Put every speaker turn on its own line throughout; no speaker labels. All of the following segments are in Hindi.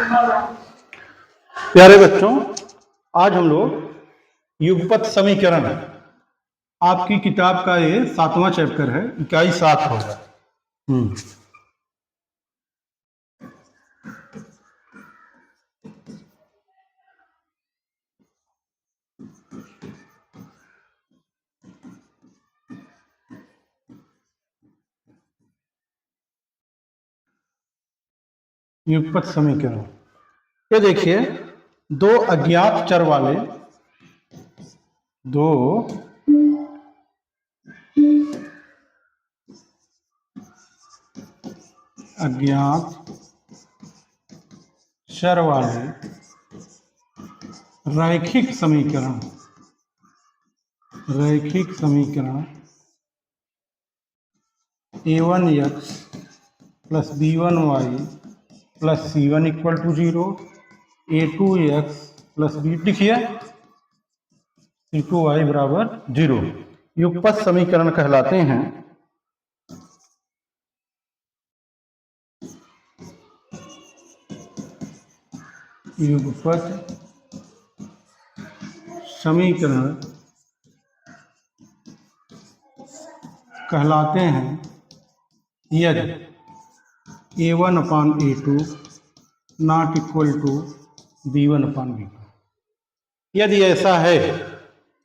प्यारे बच्चों, आज हम लोग युगपत समीकरण, आपकी किताब का ये 7वां चैप्टर है, इकाई 7 होगा। युगपत समीकरण, ये देखिए, दो अज्ञात चर वाले रैखिक समीकरण a1x plus b1y plus c1 equal to 0, a2x plus b, लिखिए c2y बराबर 0, युगपत समीकरण कहलाते हैं। युगपत समीकरण कहलाते हैं यदि a1 upon a2 not equal to b1 upon b2। यदि ऐसा है,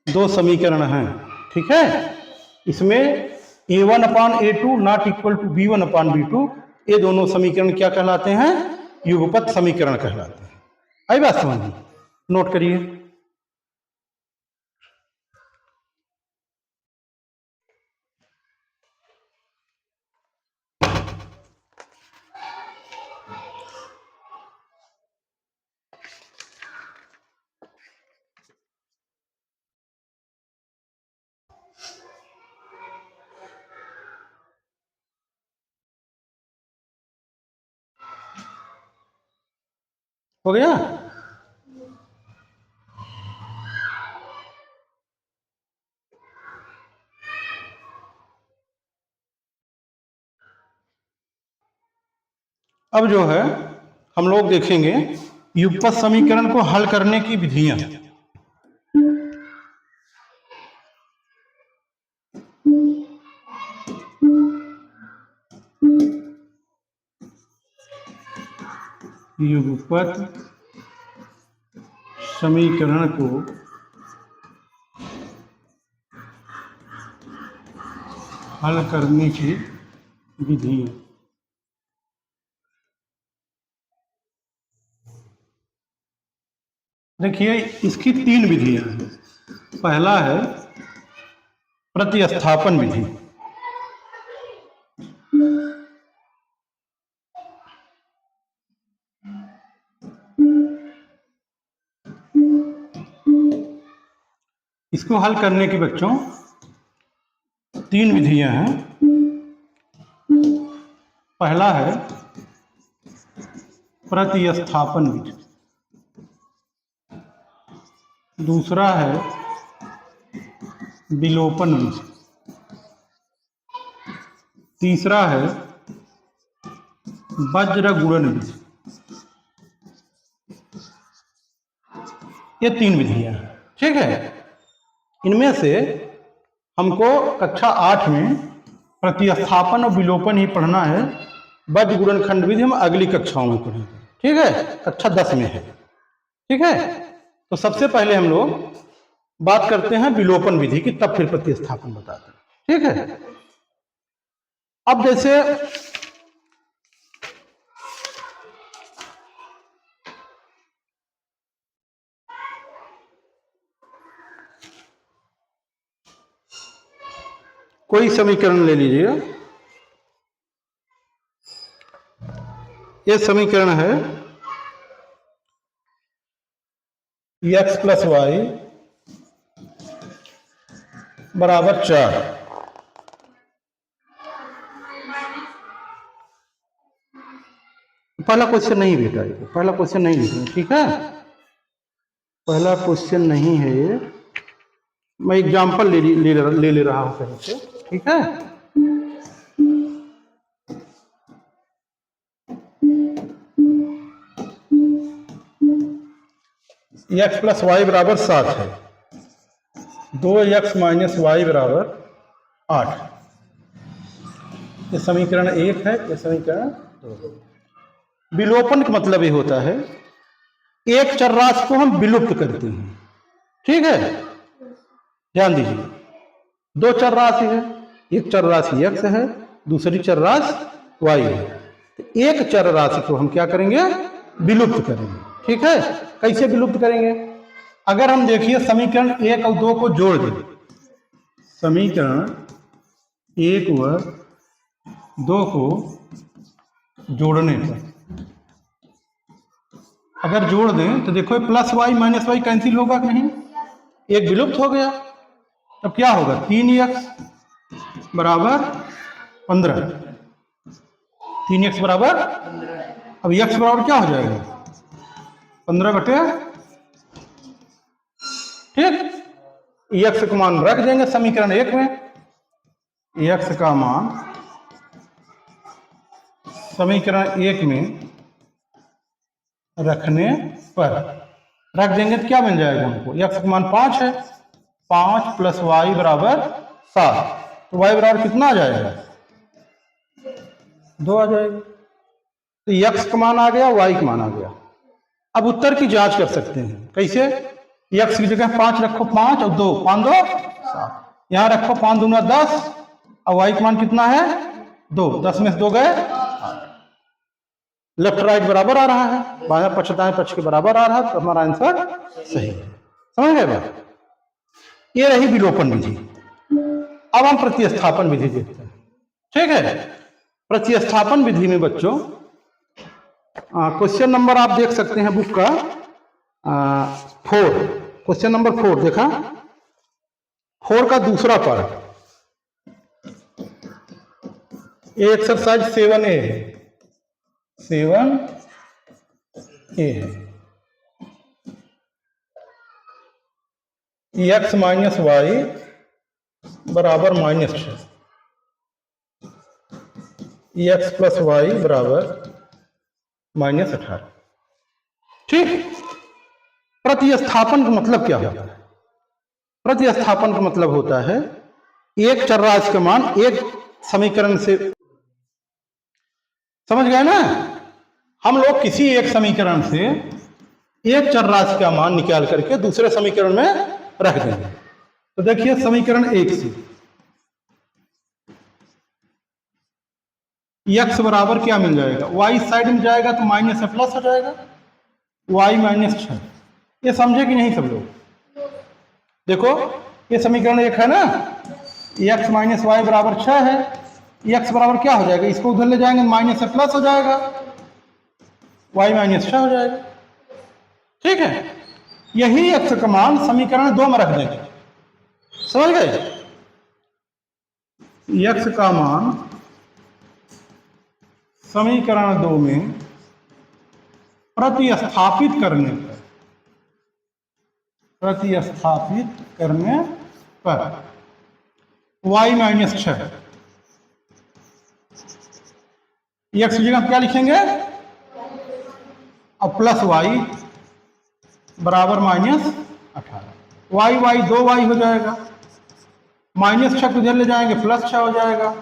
दो समीकरण हैं, ठीक है, इसमें a1 upon a2 not equal to b1 upon b2, ये दोनों समीकरण क्या कहलाते हैं? युगपत समीकरण कहलाते हैं। आई बात समझ में? नोट करिए। हो गया? अब जो है हम लोग देखेंगे युगपत समीकरण को हल करने की विधियां। युगपत समीकरण को हल करने की विधियां। देखिए, इसकी 3 विधियां हैं। पहला है प्रतिस्थापन विधि। इसको हल करने की बच्चों 3 विधियां हैं। पहला है प्रतिस्थापन विधि, दूसरा है विलोपन विधि, तीसरा है वज्र गुणन विधि। ये 3 विधियां हैं, ठीक है। इनमें से हमको कक्षा 8 में प्रतिस्थापन और विलोपन ही पढ़ना है। वज्र गुणन खंड विधि हम अगली कक्षाओं में पढ़ेंगे, ठीक है, कक्षा 10 में है, ठीक है। तो सबसे पहले हम लोग बात करते हैं विलोपन विधि की, तब फिर प्रतिस्थापन बताते हैं, ठीक है। अब जैसे कोई समीकरण ले लीजिए, ये समीकरण है x प्लस वाई बराबर 4। पहला क्वेश्चन नहीं बेटा, पहला क्वेश्चन नहीं लिख रहा, ठीक है, पहला क्वेश्चन नहीं है ये, मैं एग्जाम्पल ले रहा हूं कहीं से, ठीक है। एक्स प्लस वाई बराबर 7 है, 2x माइनस वाई बराबर 8। ये समीकरण 1 है, ये समीकरण 2। विलोपन का मतलब ये होता है एक चर राशि को हम विलुप्त करते हैं। ठीक है, ध्यान दीजिए, दो चर राशि है, एक चर राशि x है, दूसरी चर राशि y है। तो एक चर राशि को हम क्या करेंगे, विलुप्त करेंगे। ठीक है, कैसे विलुप्त करेंगे? अगर हम देखिए समीकरण 1 और 2 को जोड़ दें, समीकरण 1 व 2 को जोड़ने पर अगर जोड़ दें तो देखो plus y minus y cancel होगा कि नहीं, एक विलुप्त हो गया। तब क्या होगा, 3x बराबर 15, 3x बराबर, अब x बराबर क्या हो जाएगा, 15 बटे, ठीक, x का मान रख देंगे समीकरण 1 में, x का मान समीकरण 1 में रखने पर रख देंगे तो क्या बन जाएगा हमको, x का मान 5 है, 5 प्लस वाई बराबर 7, तो y बराबर कितना आ जाएगा, 2 आ जाएगा। तो x का मान आ गया, y का मान आ गया। अब उत्तर की जांच कर सकते हैं, कैसे, x की जगह 5 रखो, 5 और 2, 5 2 7, यहां रखो 5 दूना 10, और y का मान कितना है, 2, 10 में से 2 गए, लेफ्ट राइट बराबर आ रहा है, बाएं पक्ष दाएं पक्ष के बराबर आ रहा है, तो हमारा आंसर सही है। समझ गए बात? ये रही विलोपन विधि। अब हम प्रतिस्थापन विधि देखते हैं। ठीक है, प्रतिस्थापन विधि में बच्चों क्वेश्चन नंबर आप देख सकते हैं बुक का 4, क्वेश्चन नंबर 4 देखा, 4 का दूसरा पार्ट, ये एक्सरसाइज 7A है, 7A है, x माइनस वाई बराबर -6, x प्लस वाई बराबर -18। ठीक, प्रतिस्थापन का मतलब क्या होता है? प्रतिस्थापन का मतलब होता है एक चर राशि का मान एक समीकरण से, समझ गए ना, हम लोग किसी एक समीकरण से एक चर राशि का मान निकाल करके दूसरे समीकरण में रख देंगे। तो देखिए समीकरण 1 से x बराबर क्या मिल जाएगा, y साइड में जाएगा तो माइनस से प्लस हो जाएगा, y -6। ये समझे कि नहीं सब लोग? देखो ये समीकरण 1 है ना, x माइनस वाई बराबर 6 है, x बराबर क्या हो जाएगा, इसको उधर ले जाएंगे माइनस से प्लस हो जाएगा, y -6 हो जाएगा। ठीक है, यही x का मान समीकरण 2 में रख देंगे। समझ गए, x का मान समीकरण 2 में प्रतिस्थापित करने पर y -6, x की जगह क्या लिखेंगे, अब प्लस वाई बराबर -18, y 2y हो जाएगा, -6 को इधर ले जाएंगे +6 हो जाएगा,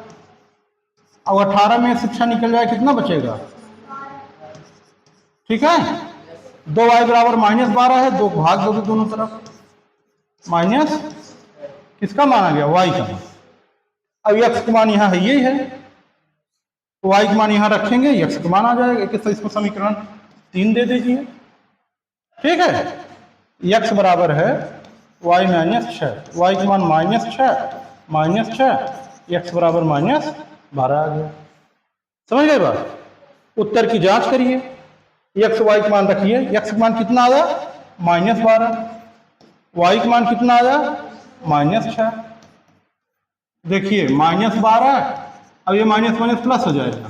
और 18 में से 6 निकल जाए कितना बचेगा, ठीक है, 2y बराबर -12 है, 2 भाग दोगे दोनों तरफ, माइनस किसका मान आ गया, y का मान। अब x का मान यहाँ है, यही है, y का मान यहाँ रखेंगे, x का मान आ जाएगा, इसको समीकरण 3 दे दीजिए। ठीक है, x बराबर है y -6, y का मान -6, x बराबर -12 आ गया। समझ गए बात? उत्तर की जांच करिए, x y का मान रखिए, x का मान कितना आया, -12, y का मान कितना आया, -6। देखिए -12, अब ये माइनस माइनस प्लस हो जाएगा,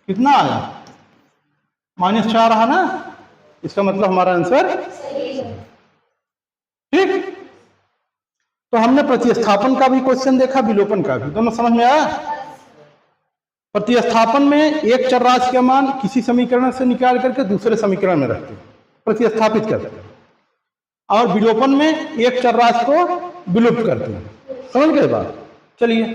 कितना आया, -4 रहा ना, इसका मतलब हमारा आंसर। ठीक, तो हमने प्रतिस्थापन का भी क्वेश्चन देखा, विलोपन का भी, दोनों समझ में आया। प्रतिस्थापन में एक चर राशि का मान किसी समीकरण से निकाल करके दूसरे समीकरण में रखते हैं, प्रतिस्थापित करते हैं। और विलोपन में एक चरराशि को विलुप्त करते हैं। समझ गए बात? चलिए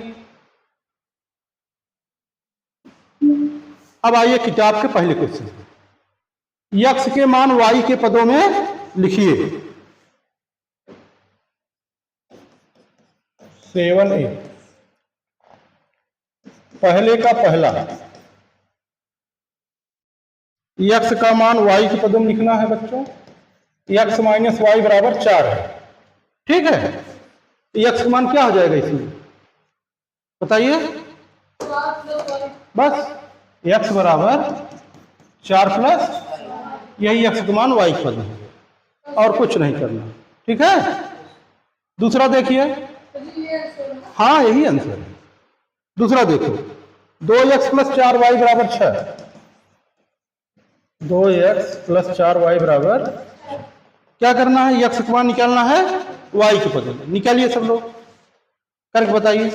अब आइए किताब के पहले क्वेश्चन, यक्स के मान वाई के पदों में लिखिए। 7A पहले का पहला, यक्स का मान वाई के पदों में लिखना है बच्चों। यक्स माइनस वाई बराबर 4 है, ठीक है। यक्स का मान क्या हो जाएगा इसमें बताइए? बस यक्स बराबर 4 प्लस यही यक्स का मान वाई के पद है और कुछ नहीं करना, ठीक है। दूसरा देखिए, हाँ यही आंसर है। दूसरा देखो, 2x प्लस 4y बराबर 6, 2x प्लस 4y बराबर, क्या करना है? यक्स का मान निकालना है y के पद में। निकालिए सब लोग, करके बताइए,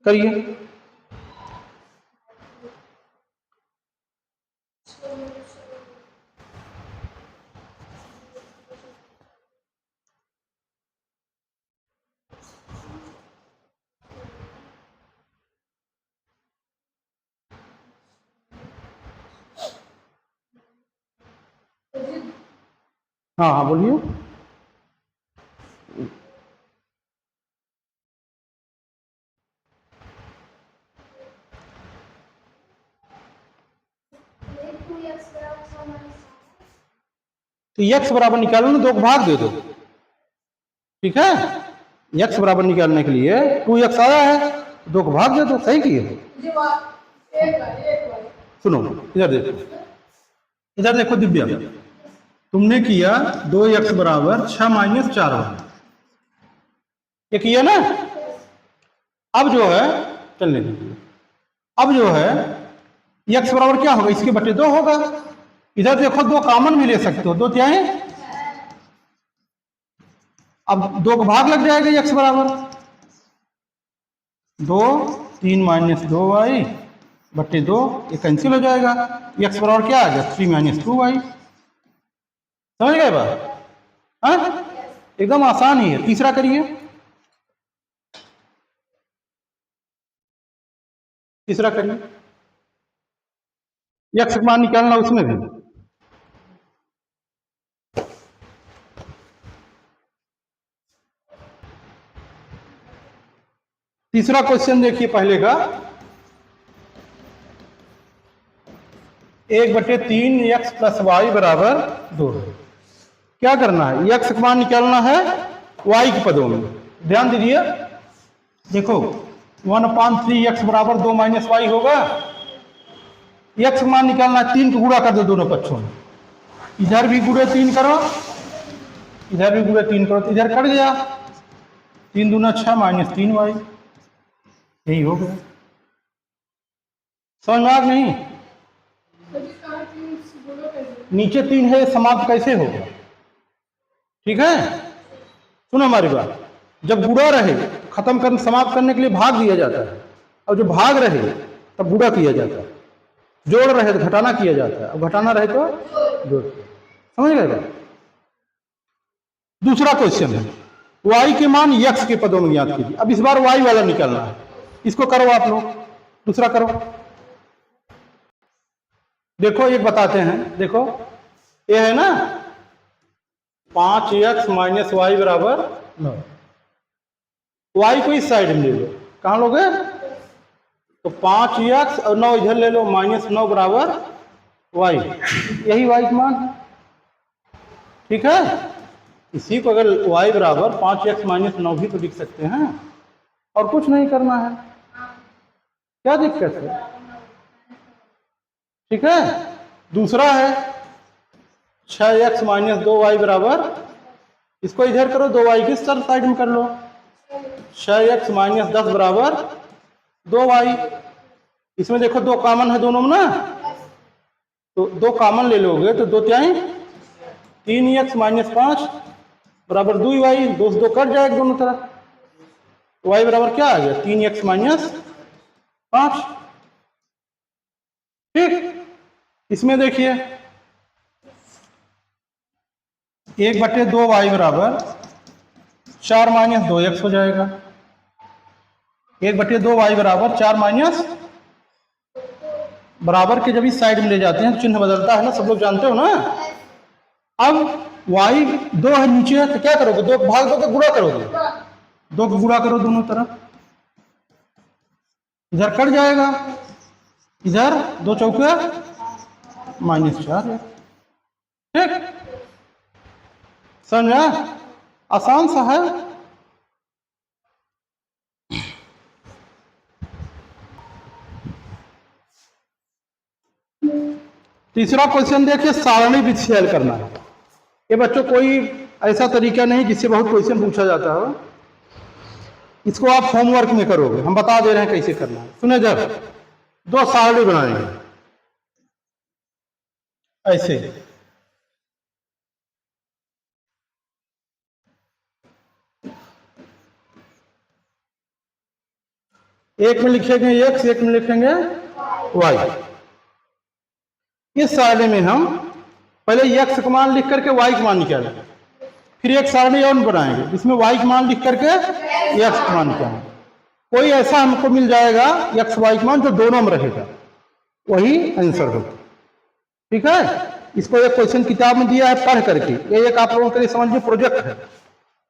करिए। हाँ हाँ बोलिए। तो यक्स बराबर निकालो ना, 2 को भाग दे दो, ठीक है। यक्स बराबर निकालने के लिए 2x आया है, 2 को भाग दे दो, सही किए। सुनो इधर देखो, इधर देखो दिव्या, तुमने किया 2x बराबर 6 माइनस 4y, ये किया ना। अब जो है, चलने दीजिए, अब जो है x बराबर क्या होगा? इसके बटे 2 होगा। इधर देखो 2 कॉमन भी ले सकते हो, 2 क्या है, अब 2 का भाग लग जाएगा x बराबर 2, 3 माइनस 2y बटे 2, ये कैंसिल हो जाएगा। x बराबर क्या आ गया? 3 माइनस 2y। समझ गए बात? हाँ एकदम आसान ही है। तीसरा करिए, तीसरा करिए, x का मान निकालना उसमें भी। तीसरा क्वेश्चन देखिए पहले का, 1/3 x प्लस वाई बराबर 2। क्या करना है? x का मान निकालना है y के पदों में। ध्यान दीजिए, देखो 1/3 x बराबर 2 माइनस वाई होगा। x का मान निकालना है, 3 को गुणा कर दो दोनों पक्षों में, इधर भी गुणे 3 करो, इधर भी गुणे 3 करो, तो इधर कट गया, 3 दूना 6 माइनस 3y, यही हो गया। समझ में आ नहीं? नीचे 3 है, समाप्त कैसे होगा? ठीक है, सुनो हमारी बात, जब गुणा रहे खत्म करने समाप्त करने के लिए भाग दिया जाता है, और जो भाग रहे तब गुणा किया जाता है, जोड़ रहे तो घटाना किया जाता है, और घटाना रहे तो जोड़। समझ गए बात? दूसरा क्वेश्चन है, y के मान x के पदों में ज्ञात कीजिए। अब इस बार y वाला निकालना है, इसको करो आप लोग, दूसरा करो। देखो एक बताते हैं, देखो ये है ना 5x माइनस वाई बराबर 9, y को इस साइड में ले लो, कहां लोगे? तो 5x और 9 इधर ले लो, -9 बराबर y, यही y का मान, ठीक है। इसी को अगर y बराबर 5x माइनस 9 भी तो लिख सकते हैं, और कुछ नहीं करना है, क्या दिक्कत है? ठीक है। दूसरा है 6x माइनस 2y बराबर, इसको इधर करो, 2y किस तरफ साइड में कर लो, 6x माइनस 10 बराबर 2y। इसमें देखो 2 कॉमन है दोनों में ना, तो 2 कॉमन ले लोगे तो 2 क्या है, 3x माइनस 5 बराबर 2y, 2 से 2 कट जाएगा दोनों तरफ, y बराबर क्या आ गया? 3x minus 5। ठीक, इसमें देखिए 1/2y बराबर 4 माइनस 2x हो जाएगा। 1/2y बराबर 4 माइनस, बराबर के जब इस साइड में ले जाते हैं तो चिन्ह बदलता है ना, सब लोग जानते हो ना। अब y 2 है नीचे है तो क्या करोगे, 2 भाग 2 का गुणा करोगे, 2 का गुणा करो दोनों तरफ, इधर कट जाएगा, इधर 2 चौके -4 है। ठीक, समझा, आसान सा है। तीसरा क्वेश्चन देखिए, सारणी विधि से हल करना है। ये बच्चों कोई ऐसा तरीका नहीं जिससे बहुत क्वेश्चन पूछा जाता हो, इसको आप होमवर्क में करोगे, हम बता दे रहे हैं कैसे करना है। सुने, जब 2 सारणी बनाएंगे ऐसे, एक में लिखेंगे x, एक में लिखेंगे y। इस सारणी में हम पहले x का मान लिख करके y का मान निकालेंगे, फिर एक सारणी और बनाएंगे इसमें y का मान लिख करके x का मान निकालेंगे। कोई ऐसा हमको मिल जाएगा x y का मान जो दोनों में रहेगा, वही आंसर होगा। ठीक है, इसको एक क्वेश्चन किताब में दिया है पढ़ करके, ये एक आप लोगों के लिए समझिए प्रोजेक्ट है,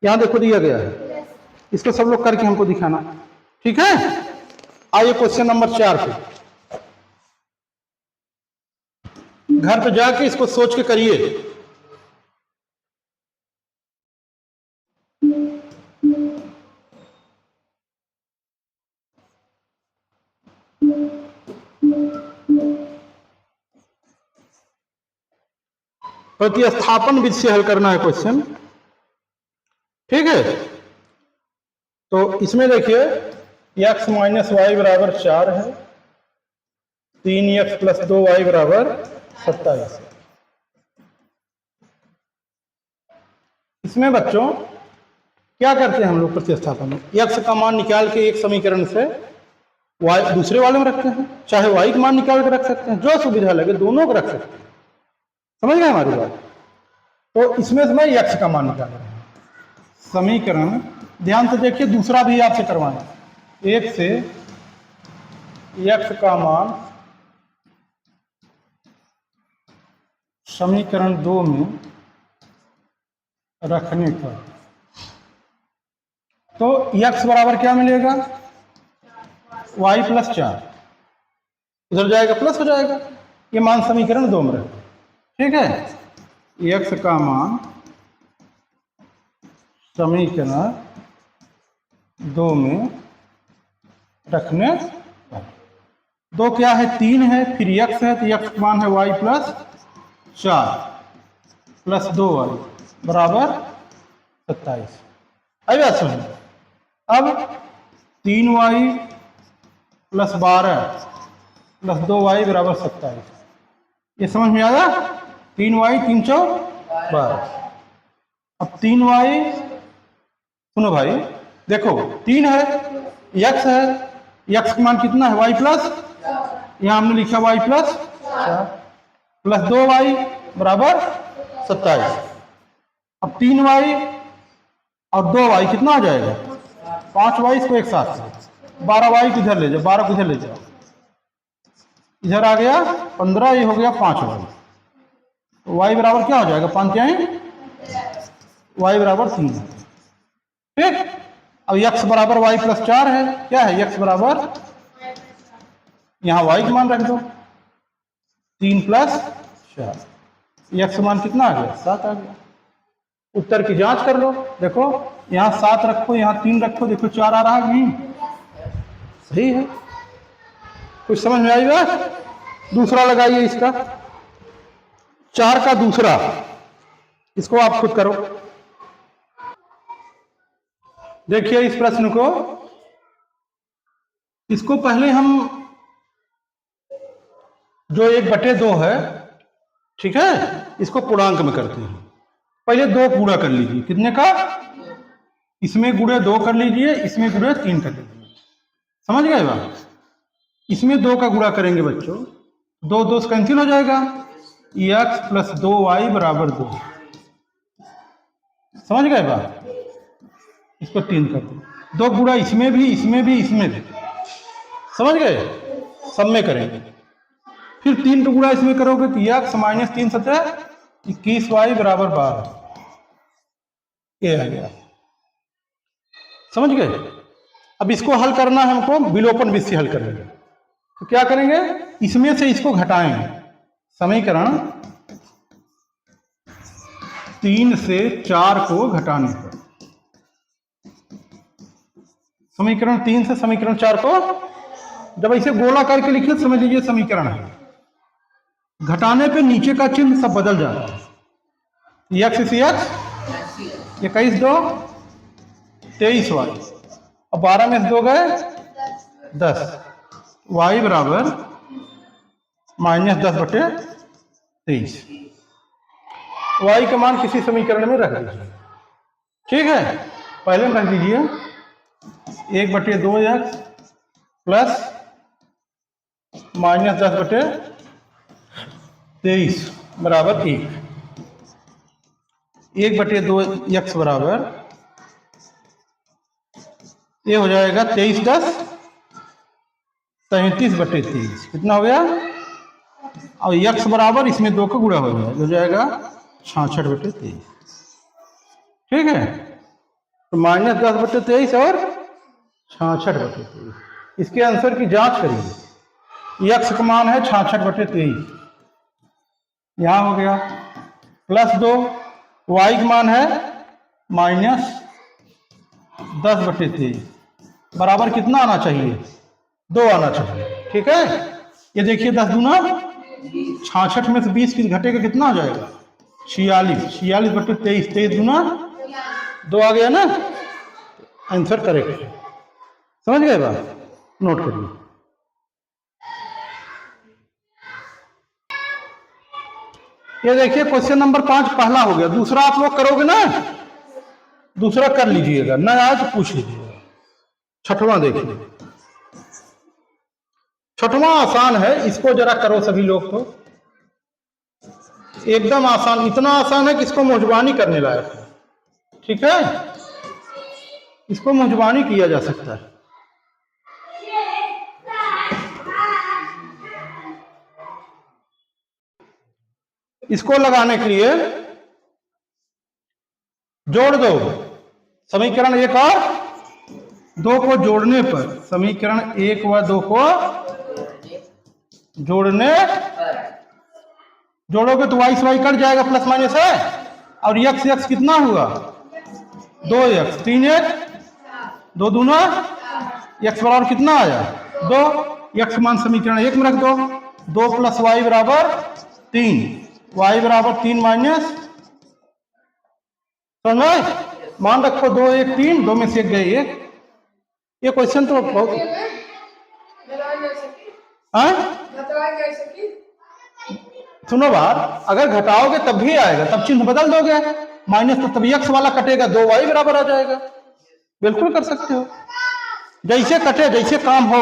यहाँ देखो दिया गया है, इसको सब लोग करके हमको दिखाना। ठीक है, आइए क्वेश्चन नंबर 4 पे, घर पे जाके इसको सोच के करिए। प्रतिस्थापन विधि से हल करना है क्वेश्चन। ठीक है, तो इसमें देखिए x माइनस वाई बराबर 4 है, 3x प्लस 2y बराबर 27 है। इसमें बच्चों क्या करते हैं हम लोग प्रतिस्थापन में, x का मान निकाल के एक समीकरण से y दूसरे वाले में रखते हैं, चाहे y का मान निकाल के रख सकते हैं, जो सुविधा लगे दोनों को रख सकते हैं। समझ गए हमारी बात। तो इसमें से मैं x का मान निकाल रहा हूं, समीकरण ध्यान से देखिए, दूसरा भी आपसे करवाएं, 1 से x का मान समीकरण 2 में रखने पर, तो x बराबर क्या मिलेगा, y प्लस 4, उधर जाएगा प्लस हो जाएगा, ये मान समीकरण 2 में रहेगा। ठीक है, x का मान समीकरण 2 में रखने, 2 क्या है 3 है, फिर x है, तो x का मान है y प्लस 4 प्लस 2y बराबर 27। अब बात सुनिए, अब 3y प्लस 12 प्लस 2y बराबर 27, ये समझ में आया, 3y 3 चौक 12। अब 3y, सुनो भाई देखो, 3 है, x है, x का मान कितना है y प्लस, यहां हमने लिखा y प्लस 4 प्लस 2y बराबर 27। अब 3y और 2y कितना आ जाएगा, 5y, इसको एक साथ से 12y को इधर ले जाओ, 12 को इधर ले जाओ, इधर आ गया 15, ये हो गया 5y, तो y बराबर क्या हो जाएगा, 5 जाए y बराबर 3। ठीक, अब x बराबर y प्लस 4 है, क्या है x बराबर, यहां y का मान रख दो, 3 प्लस 4, x का मान कितना आ गया, 7 आ गया। उत्तर की जांच कर लो, देखो यहां 7 रखो, यहां 3 रखो, देखो 4 आ रहा है नहीं, सही है। कुछ समझ में आई बात। दूसरा लगाइए इसका, 4 का दूसरा, इसको आप खुद करो। देखिए इस प्रश्न को, इसको पहले हम जो 1/2 है, ठीक है, इसको पूर्णांक में करते हैं। पहले 2 गुणा कर लीजिए, कितने का, इसमें गुणे 2 कर लीजिए, इसमें गुणे 3 कर लीजिए। समझ गए बात। इसमें 2 का गुणा करेंगे बच्चों, 2 2 से कैंसिल हो जाएगा, x प्लस 2y बराबर 2, समझ गए बात? इसको 3 कर दो, 2 गुणा इसमें भी, इसमें भी, इसमें भी, समझ गए? सब में करेंगे। फिर 3 गुणा इसमें करोगे तो x माइनस 3 सतह 21y बराबर 12, ये आ गया। समझ गए? अब इसको हल करना है हमको, विलोपन विधि से हल करेंगे। तो क्या करेंगे, इसमें से इसको घटाएंगे। समीकरण 3 से 4 को घटाने पर, समीकरण 3 से समीकरण 4 को जब ऐसे गोला करके लिखिए समझ लीजिए समीकरण है। घटाने पे नीचे का चिन्ह सब बदल जाता है। x से x 21 2 23y, अब 12 में से 2 गए 10, y बराबर -10/23। y का मान किसी समीकरण में रख दीजिए, ठीक है? पहले में रख दीजिए 1/2x प्लस -10/23 बराबर 1। 1/2x बराबर ये हो जाएगा 23 10 37/23, कितना हो गया? और x बराबर इसमें 2 का गुणा हो जाएगा 66/23, ठीक है? तो -10/23 और 66/23, इसके आंसर की जांच करिए। x का मान है 66/23, यहां हो गया, प्लस 2, y का मान है -10/23 बराबर कितना आना चाहिए? 2 आना चाहिए, ठीक है? ये देखिए 10 दूना 66 में से 20 घटेगा, कितना हो जाएगा? 46, 46/23, 23 दूना 2 आ गया ना, आंसर करेक्ट है। समझ गए बात? नोट करिए। ये देखिए क्वेश्चन नंबर 5 पहला हो गया, दूसरा आप लोग करोगे ना, दूसरा कर लीजिएगा, ना आज पूछ लीजिएगा। छठवां देखिए, छठवां आसान है, इसको जरा करो सभी लोग, तो एकदम आसान, इतना आसान है कि इसको मुंजबानी करने लायक है, ठीक है? इसको मुंजबानी किया जा सकता है। इसको लगाने के लिए जोड़ दो समीकरण 1 और 2 को जोड़ने पर, समीकरण 1 व 2 को जोड़ने, जोड़ोगे तो y से y कट जाएगा, प्लस माइनस है, और x कितना हुआ? 2x, 3x 2 दूना x बराबर कितना आया? 2। x मान समीकरण 1 में रख दो, 2 + y बराबर 3, y बराबर 3 माइनस, समझ? मान रखो 2 1 3, 2 में से 1 गए 1। ये क्वेश्चन तो बहुत, सुनो बात, अगर घटाओगे तब भी आएगा, तब चिन्ह बदल दोगे, माइनस तो तब x वाला कटेगा, 2y बराबर आ जाएगा। बिल्कुल कर सकते हो, जैसे कटे, जैसे काम हो,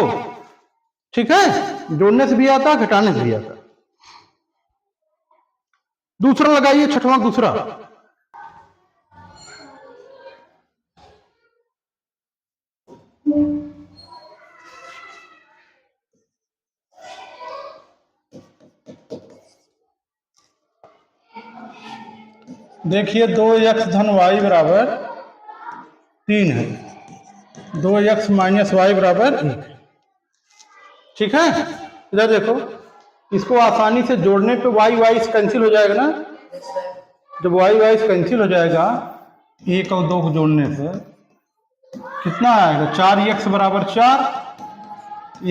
ठीक है? जोड़ने से भी आता, घटाने से भी आता। दूसरा लगाइए, छठवां दूसरा। देखिए 2x धन y बराबर 3 है, 2x माइनस y बराबर 1, ठीक है? इधर देखो, इसको आसानी से जोड़ने पे y कैंसिल हो जाएगा ना, जब y कैंसिल हो जाएगा 1 और 2 को जोड़ने से कितना आएगा? 4x बराबर 4,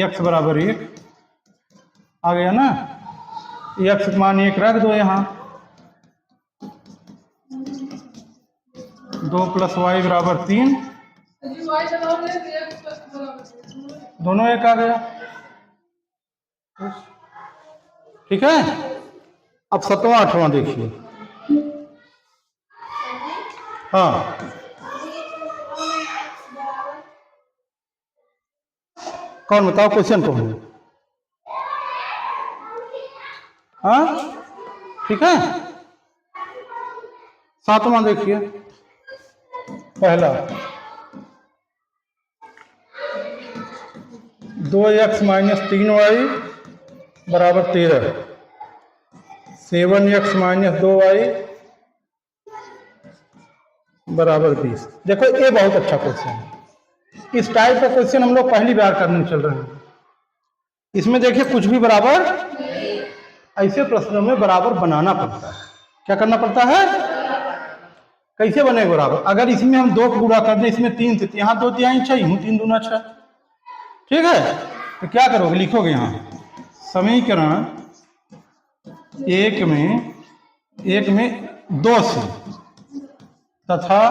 x बराबर 1 आ गया ना। x मान 1 रख दो यहाँ, 2 + y बराबर 3, दोनों 1 आ गया, ठीक है? अब 7वां 8वां देखिए। हाँ, कौन बताओ क्वेश्चन कौन है? हाँ, ठीक है? 7वां देखिए, पहला 2x माइनस 3y बराबर 13, 7x माइनस 2y बराबर 20। देखो ये बहुत अच्छा क्वेश्चन है। इस टाइप का क्वेश्चन हम लोग पहली बार करने चल रहे हैं। इसमें देखिए कुछ भी बराबर, ऐसे प्रश्नों में बराबर बनाना पड़ता है। क्या करना पड़ता है? कैसे बनेगा बराबर? अगर इसमें हम 2 को गुणा कर दें, इसमें 3 से, यहाँ 2 तिहाई 6, यूं 3 दूना 6, ठीक है। तो क्या करोगे, लिखोगे यहाँ समीकरण एक में 2 से तथा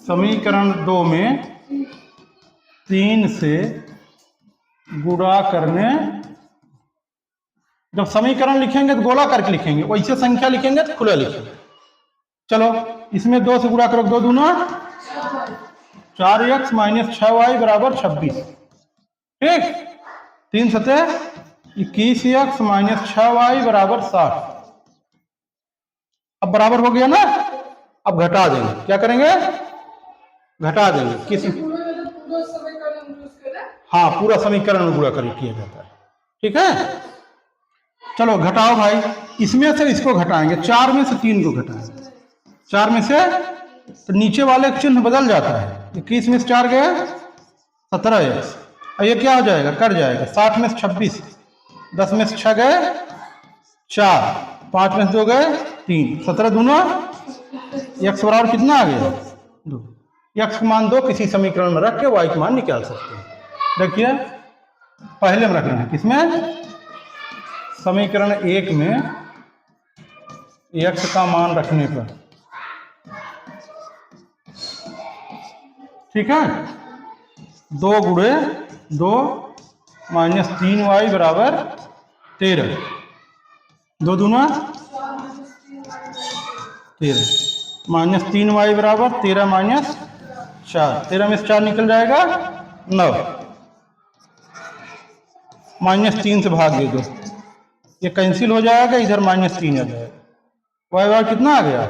समीकरण 2 में 3 से गुणा करने। जब समीकरण लिखेंगे तो गोला करके लिखेंगे, वैसे संख्या लिखेंगे तो खुला लिखेंगे। चलो इसमें 2 से गुणा करो, 2 दूना 4x माइनस 6y बराबर 26, ठीक। 3 सते 21x माइनस 6y बराबर 60। अब बराबर हो गया ना। अब घटा देंगे, क्या करेंगे, घटा देंगे किसी, हाँ पूरा समीकरण गुणा कर किया जाता है, ठीक है। चलो घटाओ भाई, इसमें से इसको घटाएंगे, 4 में से 3 को घटाएंगे, 4 में से, तो नीचे वाले चिन्ह बदल जाता है। 21 में से 4 गए 17x, और ये क्या हो जाएगा, कट जाएगा। 60 में से 26, 10 में से 6 गए 4, 5 में से 2 गए 3, 17 दूना x बराबर कितना आ गया 2। x का मान 2 किसी समीकरण में रख के y का मान निकाल सकते हैं। देखिए पहले में रखना है, किसमें, समीकरण 1 में x का मान रखने पर, ठीक है। 2 गुणे 2 माइनस 3y बराबर 13, 2 दूना 13 माइनस 3y बराबर 13 माइनस 4, 13 में से 4 निकल जाएगा 9, माइनस 3 से भाग दे दो, ये कैंसिल हो जाएगा, इधर माइनस 3 आ जाएगा। y बराबर कितना आ गया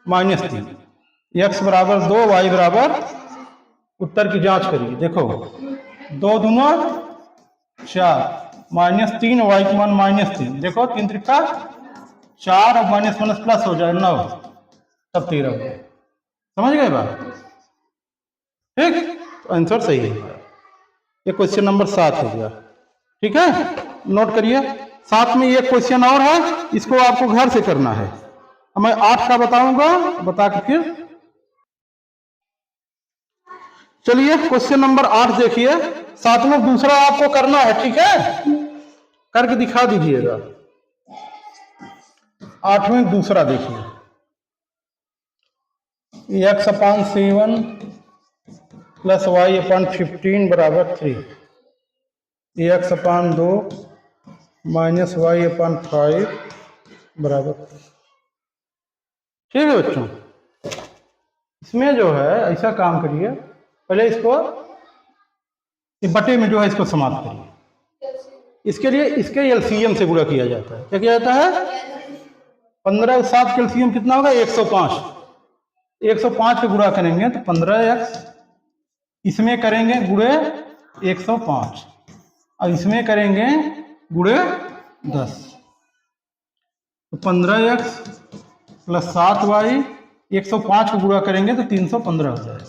माइनस 3, x बराबर 2 y बराबर, उत्तर की जांच करिए, देखो 2 दूना 4 माइनस 3, y का मान माइनस 3, देखो 3 त्रिका 4 और माइनस माइनस प्लस हो जाए 9, तब 13 हो गया। समझ गए बात, ठीक। तो आंसर सही है, ये क्वेश्चन नंबर 7 हो गया, ठीक है। नोट करिए, साथ में ये क्वेश्चन और है, इसको आपको घर से करना है। मैं 8 का बताऊंगा, बता के फिर चलिए क्वेश्चन नंबर 8 देखिए। साथ में दूसरा आपको करना है, ठीक है, करके दिखा दीजिएगा। 8वें दूसरा देखिए, x/7 प्लस y/15 बराबर 3, x/2 माइनस y/5 बराबर, ठीक है बच्चों। इसमें जो है ऐसा काम करिए, पहले इसको बटे में जो है इसको समाप्त करिए। इसके लिए इसके एलसीएम से गुणा किया जाता है। क्या किया जाता है, 15 और 7 का एलसीएम कितना होगा 105, 105 पे गुणा करेंगे तो 15x, इसमें करेंगे गुणे 105 और इसमें करेंगे गुणे 10, तो 15x प्लस 7y, 105 को गुणा करेंगे तो 315 हो जाएगा,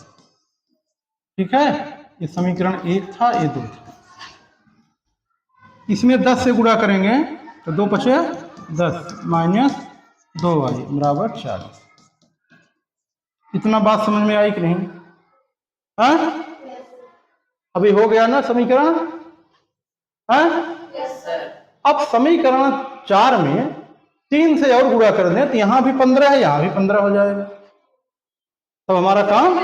ठीक है। ये समीकरण 1 था, ये 2 था। इसमें 10 से गुणा करेंगे तो 2 बचे 10 माइनस 2y बराबर 40। इतना बात समझ में आई कि नहीं? हाँ, अभी हो गया ना समीकरण? हाँ, अब समीकरण 4 में 3 से और गुणा कर दें तो यहां भी 15 है, यहां भी 15 हो जाएगा। तो हमारा काम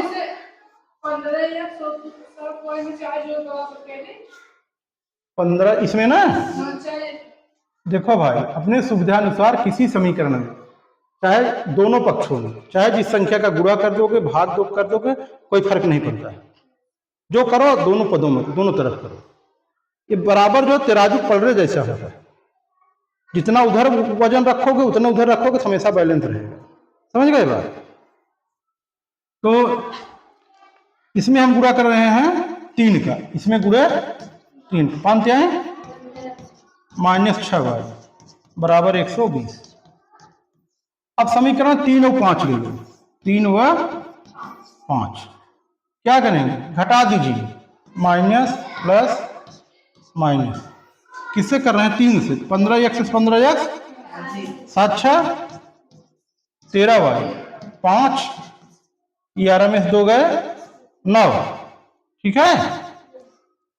15 इसमें ना, देखो भाई अपने सुविधानुसार किसी समीकरण में चाहे दोनों पक्षों में, चाहे जिस संख्या का गुणा कर दोगे भाग दो कर दोगे, कोई फर्क नहीं पड़ता है। जो करो दोनों पदों में, दोनों तरफ करो। ये बराबर जो तराजू पलड़े जैसा होता है, जितना उधर वजन रखोगे उतना उधर रखोगे, हमेशा बैलेंस रहेगा। समझ गए बात? तो इसमें हम गुणा कर रहे हैं 3 का, इसमें गुणे 3, 5 क्या है -6y बराबर 120। अब समीकरण 3 और 5 ले लो, 3 व 5 क्या करेंगे, घटा दीजिए, माइनस प्लस माइनस, किससे कर रहे हैं 3 से, 15x 15x 7 6 13y 5 11 में से 2 गए 9, ठीक है,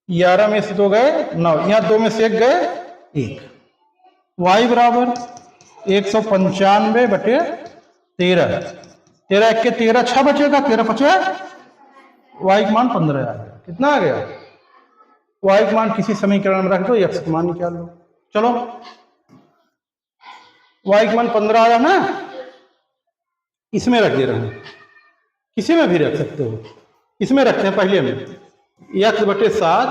11 में से 2 गए 9, यहाँ 2 में से 1 गए 1, y बराबर 195 बटे 13, 13 1 के 13 6 बचेगा, 13 बचे y का मान 15 आ गया। कितना आ गया, y का मान किसी समीकरण में रख दो, x का मान निकाल लो। चलो y का मान 15 आया ना, इसमें रख दे रहे हैं, किसी में भी रख सकते हो, इसमें रखते हैं पहले में, x बटे 7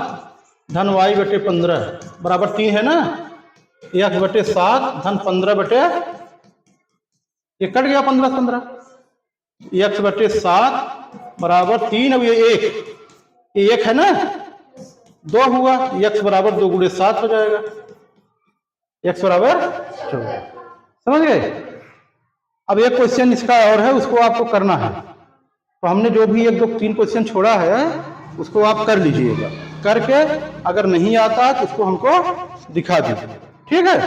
धन y बटे 15 बराबर 3 है ना, x बटे 7 धन 15 बटे, ये कट गया 15 15, x बटे 7 बराबर 3, अब ये 1 है ना, 2 हुआ, x बराबर 2 गुणे 7 हो जाएगा, x बराबर 14, समझ गए। अब एक क्वेश्चन इसका और है, उसको आपको करना है, तो हमने जो भी 1 2 3 क्वेश्चन छोड़ा है उसको आप कर लीजिएगा, करके अगर नहीं आता तो उसको हमको दिखा दीजिए, ठीक है।